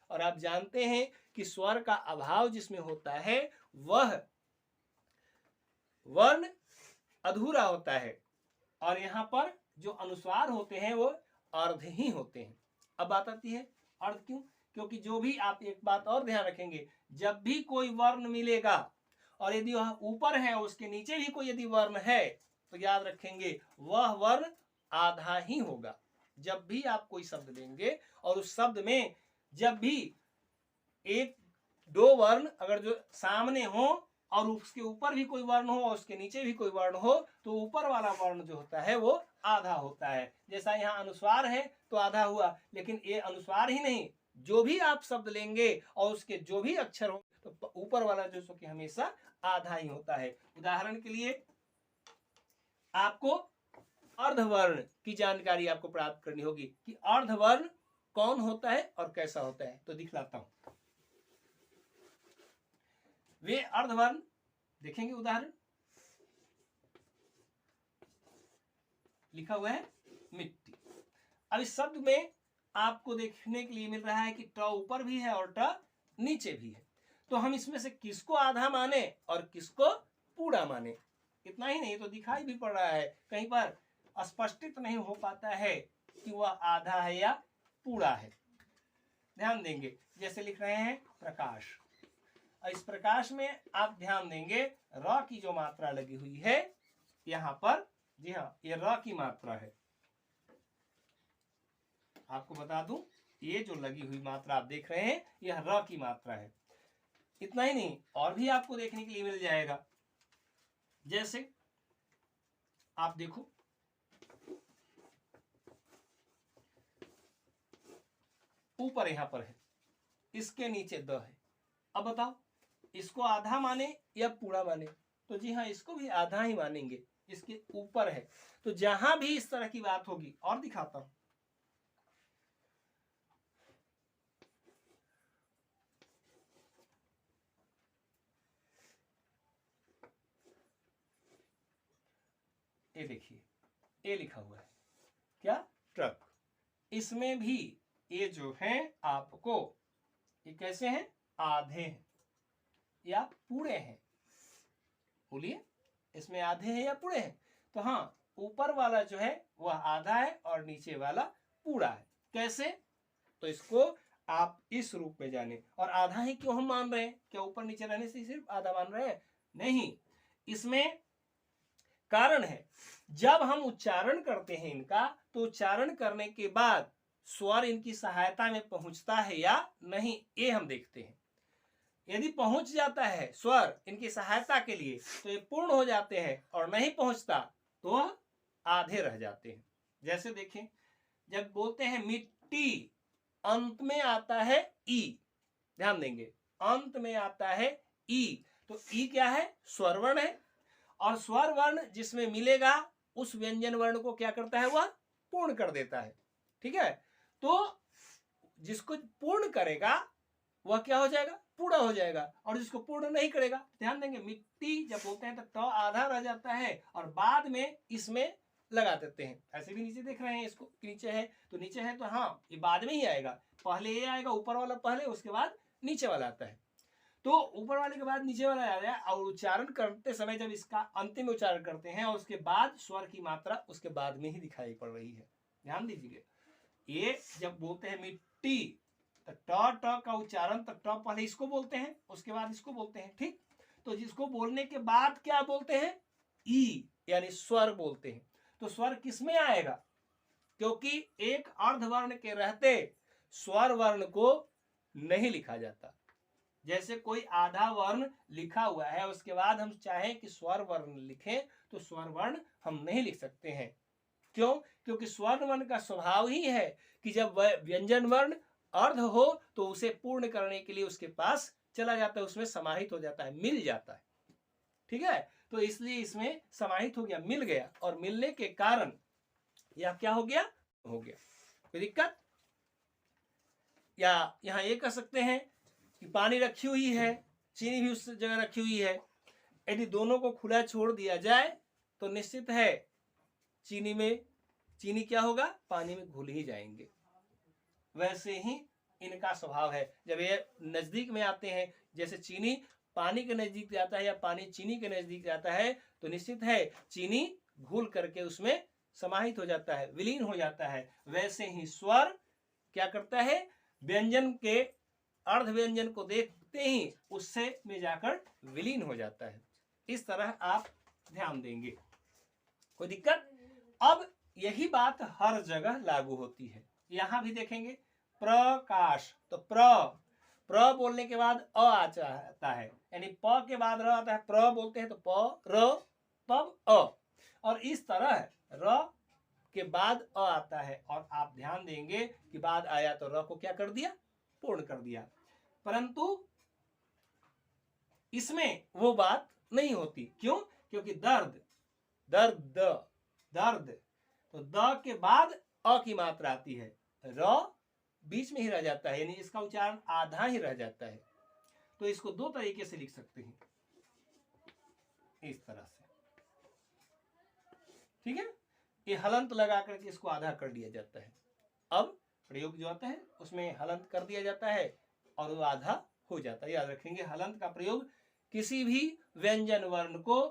और आप जानते हैं कि स्वर का अभाव जिसमें होता है वह वर्ण अधूरा होता है, और यहाँ पर जो अनुस्वार होते हैं वो अर्ध ही होते हैं। अब बात आती है अर्ध क्यों? क्योंकि जो भी आप एक बात और ध्यान रखेंगे, जब भी कोई वर्ण मिलेगा और यदि वह ऊपर है उसके नीचे भी कोई यदि वर्ण है तो याद रखेंगे वह वर्ण आधा ही होगा। जब भी आप कोई शब्द लेंगे और उस शब्द में जब भी एक दो वर्ण अगर जो सामने हो और उसके ऊपर भी कोई वर्ण हो और उसके नीचे भी कोई वर्ण हो तो ऊपर वाला वर्ण जो होता है वो आधा होता है। जैसा यहाँ अनुस्वार है तो आधा हुआ, लेकिन ये अनुस्वार ही नहीं, जो भी आप शब्द लेंगे और उसके जो भी अक्षर हो तो ऊपर वाला जो कि हमेशा आधा ही होता है। उदाहरण के लिए आपको अर्धवर्ण की जानकारी आपको प्राप्त करनी होगी कि अर्धवर्ण कौन होता है और कैसा होता है। तो दिखलाता हूं वे अर्धवर्ण, देखेंगे उदाहरण लिखा हुआ है मिट्टी। अब इस शब्द में आपको देखने के लिए मिल रहा है कि ट ऊपर भी है और ट नीचे भी है, तो हम इसमें से किसको आधा माने और किसको पूरा माने? इतना ही नहीं तो दिखाई भी पड़ रहा है, कहीं पर स्पष्टित नहीं हो पाता है कि वह आधा है या पूरा है। ध्यान देंगे, जैसे लिख रहे हैं प्रकाश, इस प्रकाश में आप ध्यान देंगे र की जो मात्रा लगी हुई है यहां पर, जी हाँ ये र की मात्रा है। आपको बता दूं ये जो लगी हुई मात्रा आप देख रहे हैं यह र की मात्रा है। इतना ही नहीं और भी आपको देखने के लिए मिल जाएगा, जैसे आप देखो ऊपर यहां पर है, इसके नीचे द है। अब बताओ इसको आधा माने या पूरा माने? तो जी हाँ इसको भी आधा ही मानेंगे, इसके ऊपर है। तो जहां भी इस तरह की बात होगी, और दिखाता हूं, ये देखिए ये लिखा हुआ है क्या? ट्रक। इसमें भी ये जो है आपको ये कैसे हैं? आधे हैं या पूरे हैं? बोलिए इसमें आधे हैं या पूरे हैं? तो हाँ ऊपर वाला जो है वह आधा है और नीचे वाला पूरा है। कैसे? तो इसको आप इस रूप में जाने। और आधा ही क्यों हम मान रहे हैं? क्या ऊपर नीचे रहने से सिर्फ आधा मान रहे हैं? नहीं, इसमें कारण है। जब हम उच्चारण करते हैं इनका तो उच्चारण करने के बाद स्वर इनकी सहायता में पहुंचता है या नहीं ये हम देखते हैं। यदि पहुंच जाता है स्वर इनकी सहायता के लिए तो ये पूर्ण हो जाते हैं, और नहीं पहुंचता तो आधे रह जाते हैं। जैसे देखें जब बोलते हैं मिट्टी, अंत में आता है ई, ध्यान देंगे अंत में आता है ई, तो ई क्या है? स्वर वर्ण है, और स्वर वर्ण जिसमें मिलेगा उस व्यंजन वर्ण को क्या करता है? वह पूर्ण कर देता है। ठीक है, तो जिसको पूर्ण करेगा वह क्या हो जाएगा? पूरा हो जाएगा, और जिसको पूर्ण नहीं करेगा, ध्यान देंगे मिट्टी जब बोलते हैं तो आधा रह जाता है और बाद में इसमें लगा देते हैं। ऐसे भी नीचे देख रहे हैं इसको, नीचे है तो नीचे है तो हाँ ये बाद में ही आएगा, पहले ये आएगा ऊपर वाला पहले, उसके बाद नीचे वाला आता है। तो ऊपर वाले के बाद नीचे वाला आ गया, और उच्चारण करते समय जब इसका अंतिम उच्चारण करते हैं और उसके बाद स्वर की मात्रा उसके बाद में ही दिखाई पड़ रही है। ध्यान दीजिए, ये जब बोलते हैं मिट्टी तो ट का उच्चारण तो ट पहले इसको बोलते हैं उसके बाद इसको बोलते हैं। ठीक, तो जिसको बोलने के बाद क्या बोलते हैं? ई यानी स्वर बोलते हैं। तो स्वर किस में आएगा? क्योंकि एक अर्धवर्ण के रहते स्वर वर्ण को नहीं लिखा जाता। जैसे कोई आधा वर्ण लिखा हुआ है उसके बाद हम चाहें कि स्वर वर्ण लिखें तो स्वर वर्ण हम नहीं लिख सकते हैं। क्यों? क्योंकि स्वर वर्ण का स्वभाव ही है कि जब वह व्यंजन वर्ण अर्ध हो तो उसे पूर्ण करने के लिए उसके पास चला जाता है, उसमें समाहित हो जाता है, मिल जाता है। ठीक है, तो इसलिए इसमें समाहित हो गया, मिल गया, और मिलने के कारण यह क्या हो गया? हो गया। कोई दिक्कत? या यहां ये कह सकते हैं कि पानी रखी हुई है, चीनी भी उस जगह रखी हुई है, यदि दोनों को खुला छोड़ दिया जाए तो निश्चित है चीनी क्या होगा? पानी में घुल ही जाएंगे। वैसे ही इनका स्वभाव है। जब ये नजदीक में आते हैं, जैसे चीनी पानी के नजदीक जाता है या पानी चीनी के नजदीक जाता है, तो निश्चित है चीनी घुल करके उसमें समाहित हो जाता है, विलीन हो जाता है। वैसे ही स्वर क्या करता है, व्यंजन के अर्ध व्यंजन को देखते ही उससे में जाकर विलीन हो जाता है। इस तरह आप ध्यान देंगे, कोई दिक्कत। अब यही बात हर जगह लागू होती है। यहां भी देखेंगे प्रकाश, तो प्र बोलने के बाद अ आता है, यानी प के बाद र आता है, प्र बोलते हैं तो प र तब अ, और इस तरह र के बाद अ आता है। और आप ध्यान देंगे कि बाद आया तो र को क्या कर दिया, पूर्ण कर दिया। परंतु इसमें वो बात नहीं होती, क्यों? क्योंकि दर्द तो द के बाद अ की मात्रा आती है, र बीच में ही रह जाता है, यानी इसका उच्चारण आधा ही रह जाता है। तो इसको दो तरीके से लिख सकते हैं, इस तरह से, ठीक है। ये हलंत लगा करके इसको आधा कर दिया जाता है। अब प्रयोग जो आता है उसमें हलंत कर दिया जाता है और वो आधा हो जाता है। याद रखेंगे, हलंत का प्रयोग किसी भी व्यंजन वर्ण को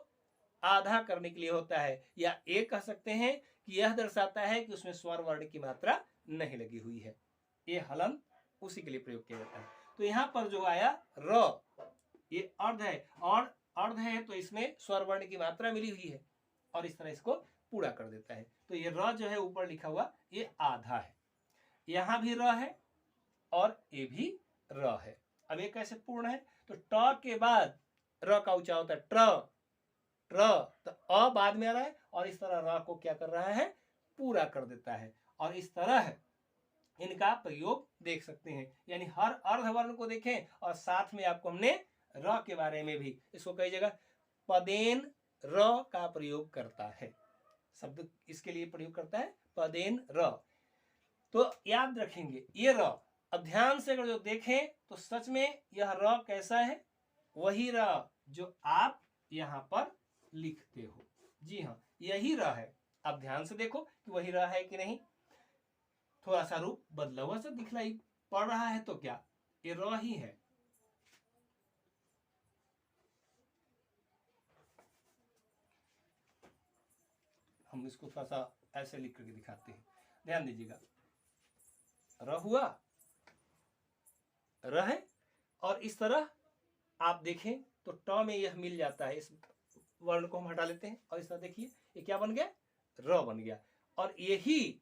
आधा करने के लिए होता है, या एक कह सकते हैं कि यह दर्शाता है कि उसमें स्वर वर्ण की मात्रा नहीं लगी हुई है। ये हलंत उसी के लिए प्रयोग किया जाता है। तो यहाँ पर जो आया र, ये अर्ध है, और अर्ध है तो इसमें स्वर वर्ण की मात्रा मिली हुई है, और इस तरह इसको पूरा कर देता है। तो ये र जो है ऊपर लिखा हुआ, ये आधा है। यहां भी र है और ये भी र है। अब ये कैसे पूर्ण है, तो ट के बाद र का उच्चारण होता है ट्र, तो अ बाद में आ रहा है, और इस तरह र को क्या कर रहा है, पूरा कर देता है। और इस तरह इनका प्रयोग देख सकते हैं, यानी हर अर्ध वर्ण को देखें, और साथ में आपको हमने र के बारे में भी, इसको कई जगह पदेन र का प्रयोग करता है, शब्द इसके लिए प्रयोग करता है पदेन र। तो याद रखेंगे ये र, अब ध्यान से अगर जो देखें तो सच में यह र कैसा है, वही र जो आप यहां पर लिखते हो। जी हाँ, यही र है। अब ध्यान से देखो कि वही र है कि नहीं। थोड़ा सा रूप बदला हुआ सा दिखलाई पड़ रहा है, तो क्या ये र ही है। हम इसको थोड़ा सा ऐसे लिख करके दिखाते हैं, ध्यान दीजिएगा। र हुआ, र है, और इस तरह आप देखें तो ट में यह मिल जाता है, इस वर्ण को हम हटा लेते हैं, और इस तरह देखिए ये क्या बन गया, र बन गया। और यही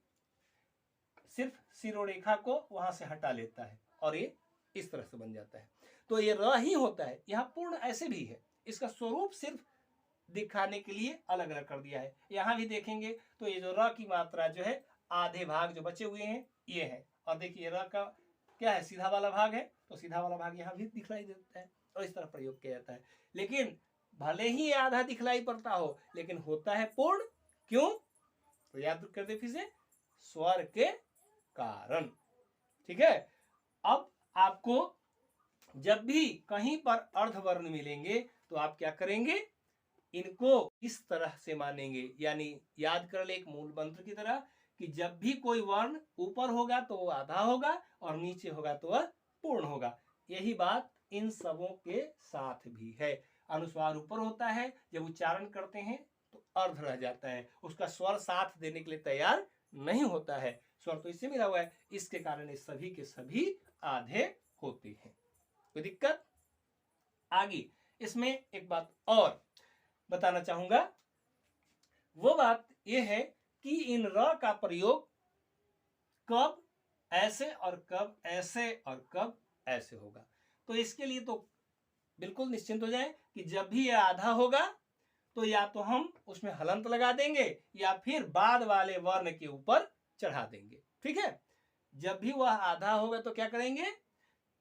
सिर्फ शिरोरेखा को वहां से हटा लेता है, और ये इस तरह से बन जाता है। तो ये र ही होता है। यहाँ पूर्ण ऐसे भी है, इसका स्वरूप सिर्फ दिखाने के लिए अलग अलग कर दिया है। यहाँ भी देखेंगे तो ये जो र की मात्रा जो है, आधे भाग जो बचे हुए हैं ये है, और देखिए र का क्या है, सीधा वाला भाग है, तो सीधा वाला भाग यहाँ भी दिखलाई देता है, और इस तरह प्रयोग किया जाता है। लेकिन भले ही ये आधा दिखलाई पड़ता हो, लेकिन होता है पूर्ण। क्यों? तो याद करते फिर से, स्वर के कारण। ठीक है। अब आपको जब भी कहीं पर अर्धवर्ण मिलेंगे तो आप क्या करेंगे, इनको इस तरह से मानेंगे, यानी याद कर ले एक मूल मंत्र की तरह, कि जब भी कोई वर्ण ऊपर होगा तो वो आधा होगा, और नीचे होगा तो वह पूर्ण होगा। यही बात इन सबों के साथ भी है। अनुस्वार ऊपर होता है, जब उच्चारण करते हैं तो अर्ध रह जाता है, उसका स्वर साथ देने के लिए तैयार नहीं होता है। स्वर तो इससे मिला हुआ है, इसके कारण ये सभी के सभी आधे होते हैं। कोई दिक्कत? आगे इसमें एक बात और बताना चाहूंगा, वो बात यह है कि इन र का प्रयोग कब ऐसे और कब ऐसे और कब ऐसे होगा। तो इसके लिए तो बिल्कुल निश्चिंत हो जाए कि जब भी यह आधा होगा तो या तो हम उसमें हलंत लगा देंगे, या फिर बाद वाले वर्ण के ऊपर चढ़ा देंगे। ठीक है। जब भी वह आधा होगा तो क्या करेंगे,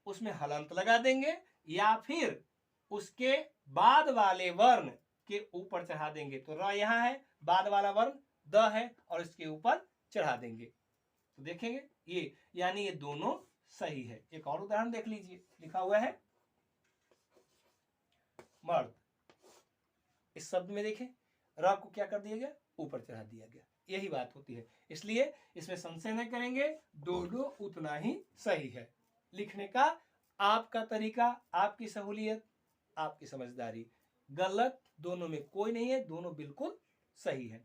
उसमें हलंत लगा देंगे, या फिर उसके बाद वाले वर्ण के ऊपर चढ़ा देंगे। तो र यहाँ है, बाद वाला वर्ण द है, और इसके ऊपर चढ़ा देंगे। तो देखेंगे ये, यानी ये दोनों सही है। एक और उदाहरण देख लीजिए, लिखा हुआ है मर्द। इस शब्द में देखें, र को क्या कर दिया गया, ऊपर चढ़ा दिया गया। यही बात होती है, इसलिए इसमें संशय नहीं करेंगे, दोनों उतना ही सही है। लिखने का आपका तरीका, आपकी सहूलियत, आपकी समझदारी। गलत दोनों में कोई नहीं है, दोनों बिल्कुल सही है।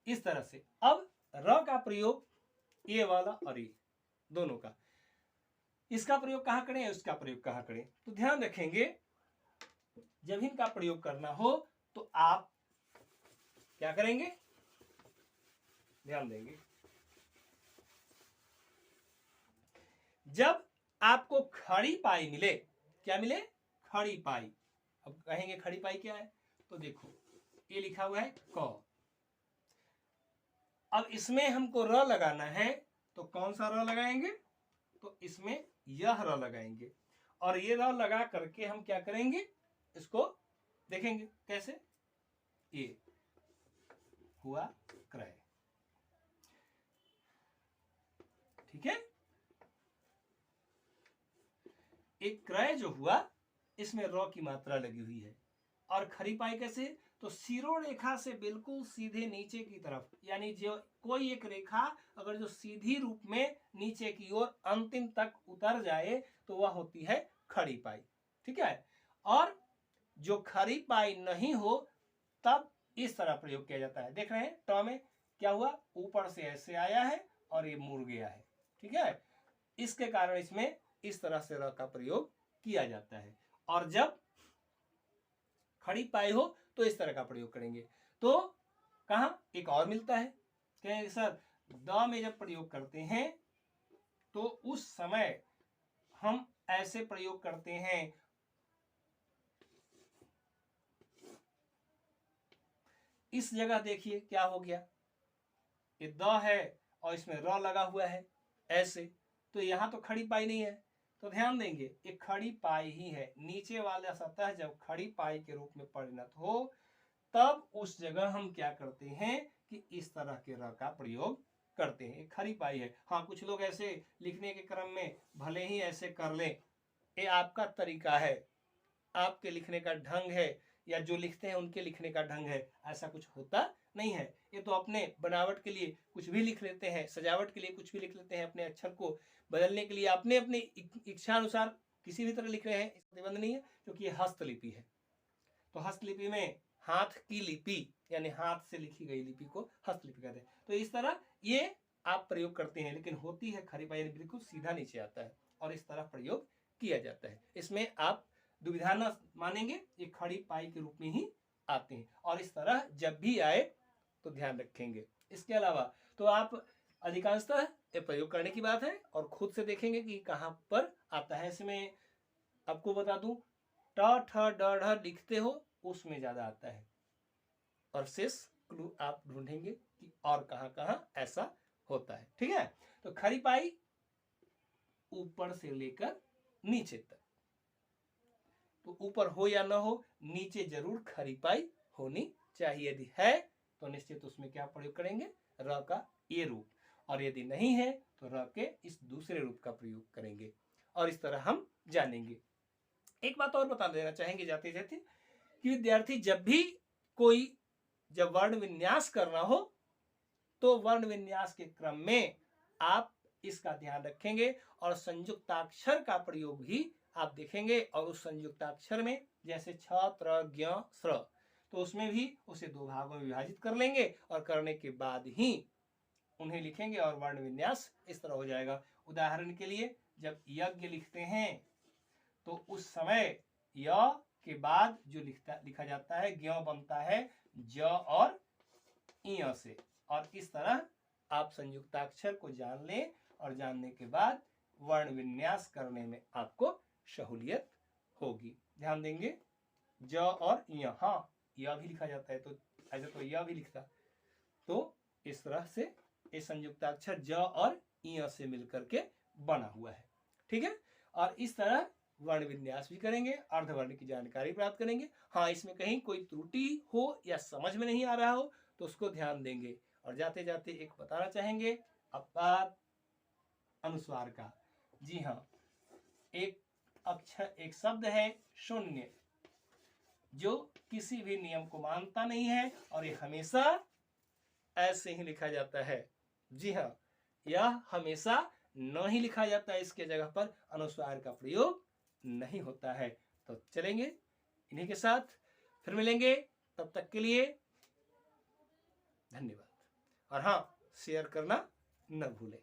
इस तरह से अब र का प्रयोग ये वाला और ये दोनों का, इसका प्रयोग कहां करें, उसका प्रयोग कहां करें, तो ध्यान रखेंगे जब इनका प्रयोग करना हो तो आप क्या करेंगे, ध्यान देंगे। जब आपको खड़ी पाई मिले, क्या मिले, खड़ी पाई। अब कहेंगे खड़ी पाई क्या है, तो देखो ये लिखा हुआ है क। अब इसमें हमको र लगाना है, तो कौन सा र लगाएंगे, तो इसमें यह र लगाएंगे। और ये र लगा करके हम क्या करेंगे, इसको देखेंगे कैसे, ये हुआ क्रय, ठीक है। एक क्रय जो हुआ इसमें र की मात्रा लगी हुई है। और खड़ी पाई कैसे, तो सिरों रेखा से बिल्कुल सीधे नीचे की तरफ, यानी जो कोई एक रेखा अगर जो सीधी रूप में नीचे की ओर अंतिम तक उतर जाए तो वह होती है खड़ी पाई, ठीक है। और जो खड़ी पाई नहीं हो तब इस तरह प्रयोग किया जाता है। देख रहे हैं ट में क्या हुआ, ऊपर से ऐसे आया है और ये मुड़ गया है, ठीक है। इसके कारण इसमें इस तरह से र का प्रयोग किया जाता है। और जब खड़ी पाई हो तो इस तरह का प्रयोग करेंगे। तो कहां एक और मिलता है, कहेंगे सर द में जब प्रयोग करते हैं तो उस समय हम ऐसे प्रयोग करते हैं, इस जगह देखिए क्या हो गया, ये द है और इसमें र लगा हुआ है ऐसे, तो यहां तो खड़ी पाई नहीं है, तो ध्यान देंगे ये खड़ी पाई ही है। नीचे वाला सतह जब खड़ी पाई के रूप में परिणत हो तब उस जगह हम क्या करते हैं कि इस तरह के र का प्रयोग करते हैं, खड़ी पाई है। हाँ कुछ लोग ऐसे लिखने के क्रम में भले ही ऐसे कर लें, ये आपका तरीका है, आपके लिखने का ढंग है, या जो लिखते हैं उनके लिखने का ढंग है, ऐसा कुछ होता नहीं है। ये तो अपने बनावट के लिए कुछ भी लिख लेते हैं, सजावट के लिए कुछ भी लिख लेते हैं, अपने अक्षर को बदलने के लिए अपने अपनी इच्छा अनुसार किसी भी तरह लिख रहे हैं, इसका प्रतिबंध नहीं है, क्योंकि ये हस्तलिपि है। तो हस्तलिपि में हाथ की लिपि यानी हाथ से लिखी गई लिपि को हस्तलिपि कहते हैं। तो इस तरह ये आप प्रयोग करते हैं, लेकिन होती है खड़ी पाई, बिल्कुल सीधा नीचे आता है और इस तरह प्रयोग किया जाता है। इसमें आप दुविधा न मानेंगे, ये खड़ी पाई के रूप में ही आते हैं और इस तरह जब भी आए तो ध्यान रखेंगे। इसके अलावा तो आप अधिकांशतः ये प्रयोग करने की बात है और खुद से देखेंगे कि कहां पर आता है। इसमें आपको बता दूं ट ठ ड ढ लिखते हो उसमें ज्यादा आता है, और शेष क्लू आप ढूंढेंगे कि और कहां कहां ऐसा होता है, ठीक है। तो खड़ी पाई ऊपर से लेकर नीचे तक, तो ऊपर हो या ना हो नीचे जरूर खड़ी पाई होनी चाहिए। यदि है तो निश्चित उसमें क्या प्रयोग करेंगे, र का ये रूप, और यदि नहीं है तो र के इस दूसरे रूप का प्रयोग करेंगे। और इस तरह हम जानेंगे। एक बात और बता देना चाहेंगे जाते जाते कि विद्यार्थी जब भी कोई जब वर्ण विन्यास करना हो तो वर्ण विन्यास के क्रम में आप इसका ध्यान रखेंगे और संयुक्ताक्षर का प्रयोग भी आप देखेंगे। और उस संयुक्ताक्षर में जैसे छ त्र ज्ञ स्र, तो उसमें भी उसे दो भागों में विभाजित कर लेंगे और करने के बाद ही उन्हें लिखेंगे और वर्ण विन्यास इस तरह हो जाएगा। उदाहरण के लिए जब यज्ञ लिखते हैं तो उस समय य के बाद जो लिखा जाता है ज्ञ बनता है ज और इ से, और इस तरह आप संयुक्ताक्षर को जान लें और जानने के बाद वर्ण विन्यास करने में आपको सहूलियत होगी। ध्यान देंगे ज और य, हाँ य भी लिखा जाता है, तो ऐसे तो य भी लिखता, तो इस तरह से ये संयुक्ताक्षर ज और इ से मिलकर के बना हुआ है, ठीक है। और इस तरह वर्ण विन्यास भी करेंगे, अर्धवर्ण की जानकारी प्राप्त करेंगे। हाँ इसमें कहीं कोई त्रुटि हो या समझ में नहीं आ रहा हो तो उसको ध्यान देंगे। और जाते जाते एक बताना चाहेंगे अपवाद अनुस्वार का। जी हाँ, एक अक्षर एक शब्द है शून्य, जो किसी भी नियम को मानता नहीं है और ये हमेशा ऐसे ही लिखा जाता है। जी हाँ, यह हमेशा न ही लिखा जाता है, इसके जगह पर अनुस्वार का प्रयोग नहीं होता है। तो चलेंगे इन्हीं के साथ, फिर मिलेंगे, तब तक के लिए धन्यवाद। और हाँ, शेयर करना न भूलें।